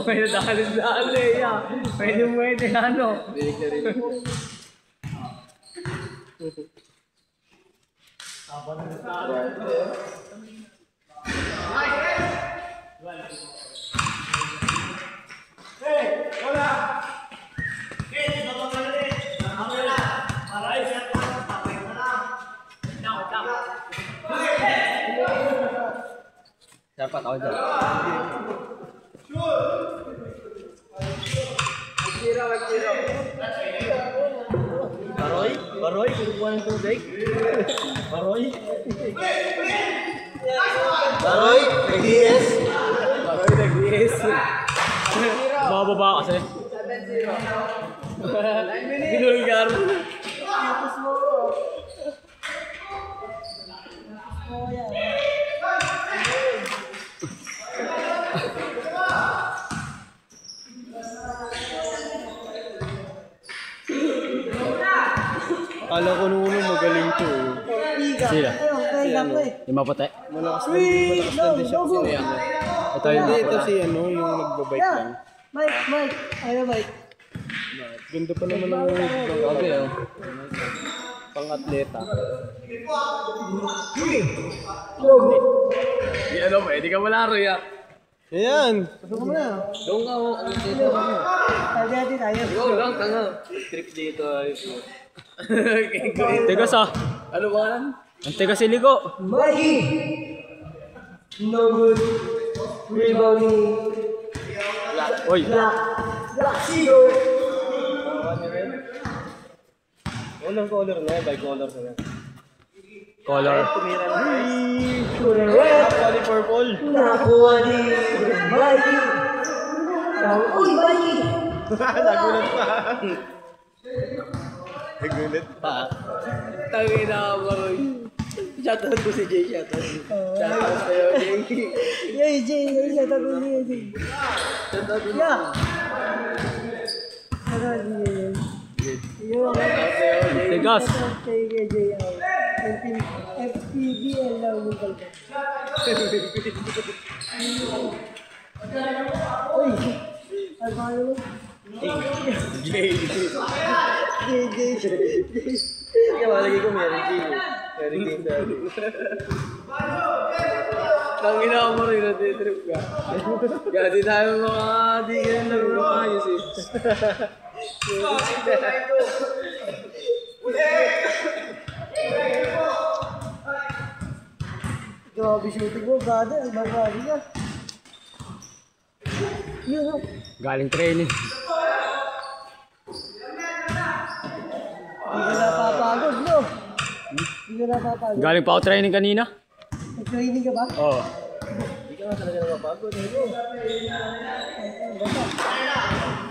may nadaalis-daan eh. Pwede ano. Rinig na rinig. Dapat ako dyan. Baroy, kukuha ng tubig. Baroy, nag-DS. Baroy, nag-DS. Bababa kasi. 7-0. Ginulgar. Kala ko nung magaling to eh. Sila? Yung maputi? Malakas din siya kasi na yan. Ito yung Hindi, ito maputi. si ano, yung nagbabike lang. Mike. Ayaw, Mike. Ganda pa naman ng Okay, oh. pang-atleta. Di ano, pwede ka malaro ya. Ayan! Pasok mo na. Doon ka, oh. Dito ka mo. Tayo natin tayo. Ikaw lang, tanga. Trip dito. Tigas ah. Ano ba yan? Ang tigas iligo. Mikey! No good. Rebounding. Oy. Black Seagull. Walang color na, by color na. Color. Pali purple. Nakakuha ni Mikey. Uy, Mikey! Nagulat pa. Nagulat pa. Tangin na ako, Baroy. Shoutout ko si Jay, shoutout. Shoutout sa'yo, Jay. Yay, Jay. Shoutout ko niya, Jay. Shoutout ko Yeah. Shoutout niya, Jay. Yung Tigas. kay Jay. FPBL lang yung kalbo. Uy! Ano ba mo? Jay. Jay. Kaya malagay ko Mary Jane. Mary Jane dali. Tangin na ako, Baroy, natitrip ka. Kaya di tayo di ka na lang lumayos eh. Grabe shooting mo, gada. Ibang gada ka. Yun, oh. Galing training. Hindi ka napapagod, no? Hindi ka napapagod. Galing pa ako training kanina. Nag-training ka ba? Oo. Hindi ka nga talaga napapagod.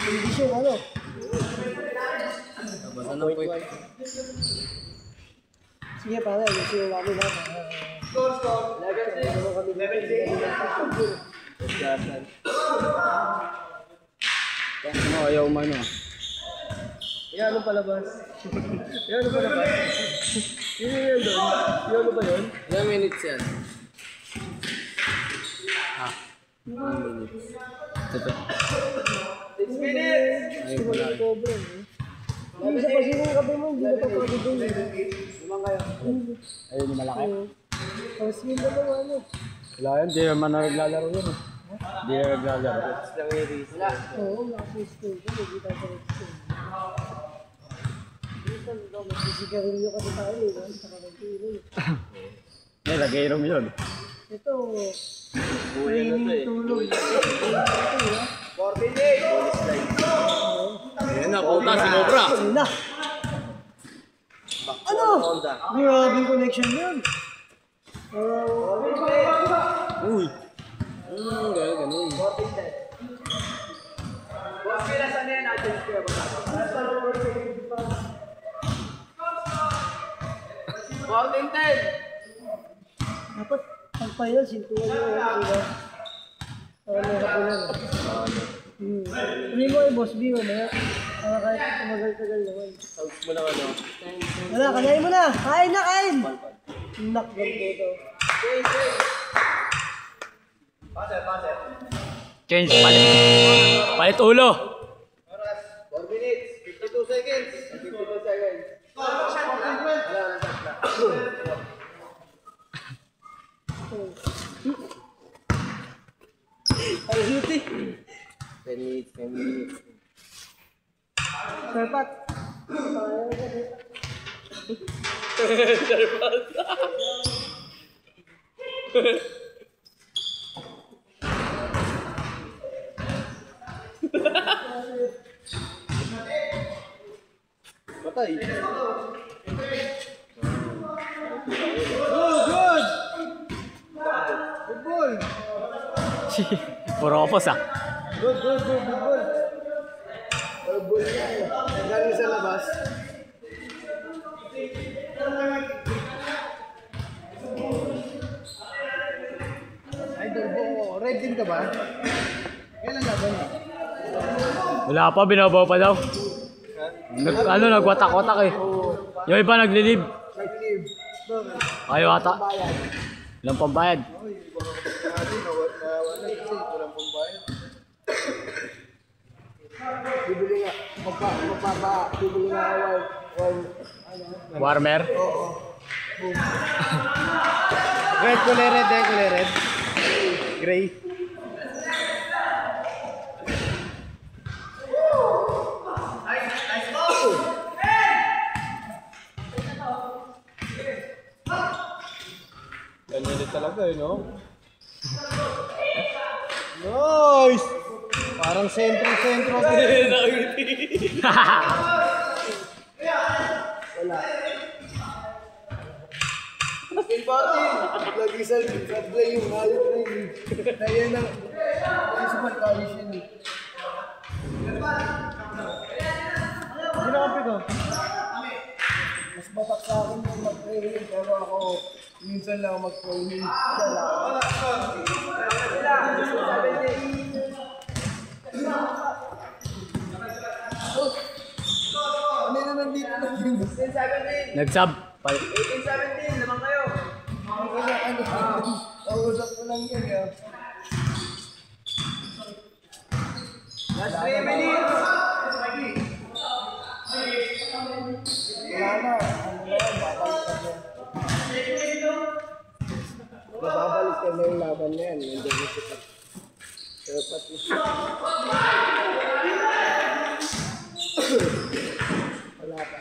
Hindi siya, ano? Basta na po ito. Sige, pare. Gusto yung namin na. Ano, ayaw man ah. Yan, ano palabas? Yan, ano palabas? Yun doon. Yun, ano ba yun? Ilang minutes yan? Ito. 6 minutes! Gusto mo lang cover, eh. Hindi sa pasino yung kape mo, hindi na papagod doon. Ayun yung malaki. Tapos yun na lang, ano? Wala yan, di naman na naglalaro yun eh. Di na naglalaro. Oo, naka-pistol ka, hindi tayo sa pistol. Minsan daw, magsisigarilyo kasi tayo, eh, no? Sa karantino, eh. Eh, lagayrom yun. Ito, training tulog. Ayan na, puta, sinobra. Ano na? Ano? Grabing connection yun. Uy. Ganun. Dapat pag-final, sintuan nyo yun, diba? May hapunan. Hindi mo ay boss B, mamaya. Kahit tumagal-tagal naman. Sounds mo lang ano. Wala, kanain mo na! Kain na, kain! Knock down ko ito. Change, palit. Palit ulo. 4 minutes, 52 seconds. 52 seconds. Ano duty? 10 minutes, 10 minutes. Sarpat. Patay. Good ball. Puro opos ah. Good ball. Good ball niya. Galing sa labas. Idol mo, red din ka ba? Kailan laban eh? Wala pa, binabaw pa daw. Nagwatak-watak eh. Yung iba naglilib. Nag-leave. Ayaw ata. Walang pambayad. Kasi walang pambayad. Bibili nga, bibili nga Warmer. red, kulay red eh, kulay red. Gray. Ganyan din talaga eh, no? Nice! Parang sentro-sentro. Wala. Team party! Lagi sa play yung hayop na yun. Kaya na. Kaya sa pagkalis yun eh. Ginakampi ko. Mas batak sa akin yung mag-training. Pero ako, minsan lang mag-training. Siya lang. Ano na nandito na yun? Nagsab. 18-17, naman kayo. Nausap ko lang yun. Last 3 minutes. Wala na. Babalik ka na yung laban na yan. Nandiyan na siya. Dapat wala pa.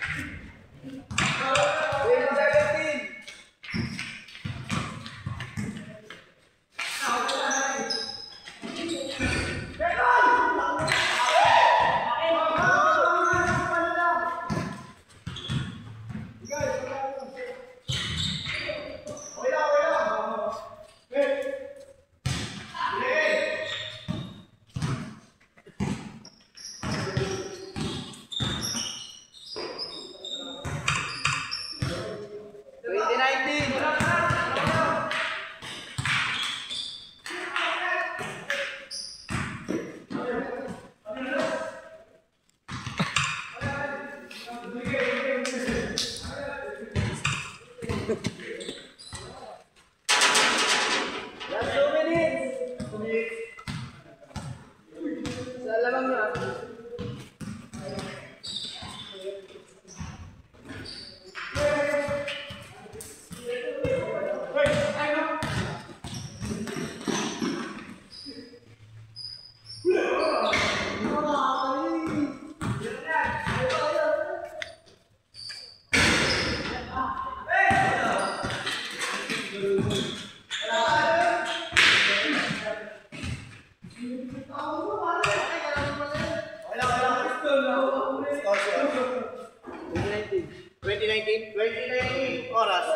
17. Oras.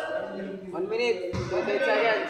1 minute, 28 seconds.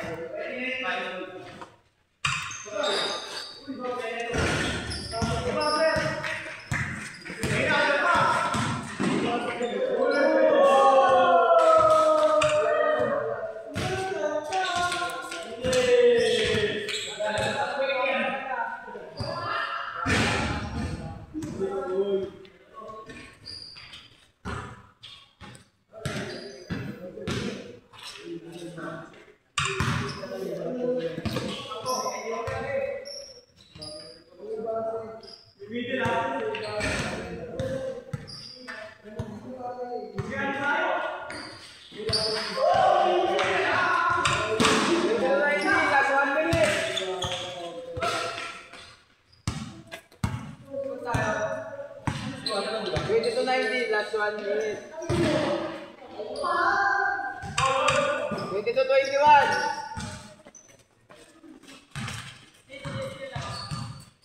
22-21.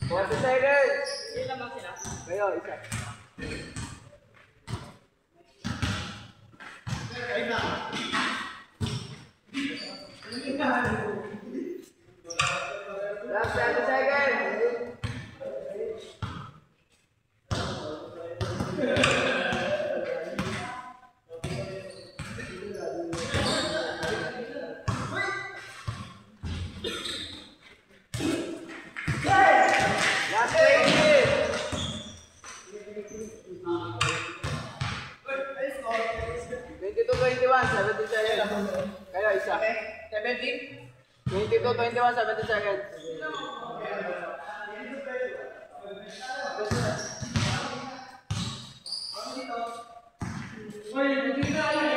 40 seconds. Kayo, isa. Last 30 seconds. Last 22-21, 70 seconds. Kayo, isa. 17? 22-21, 70 seconds. Wait,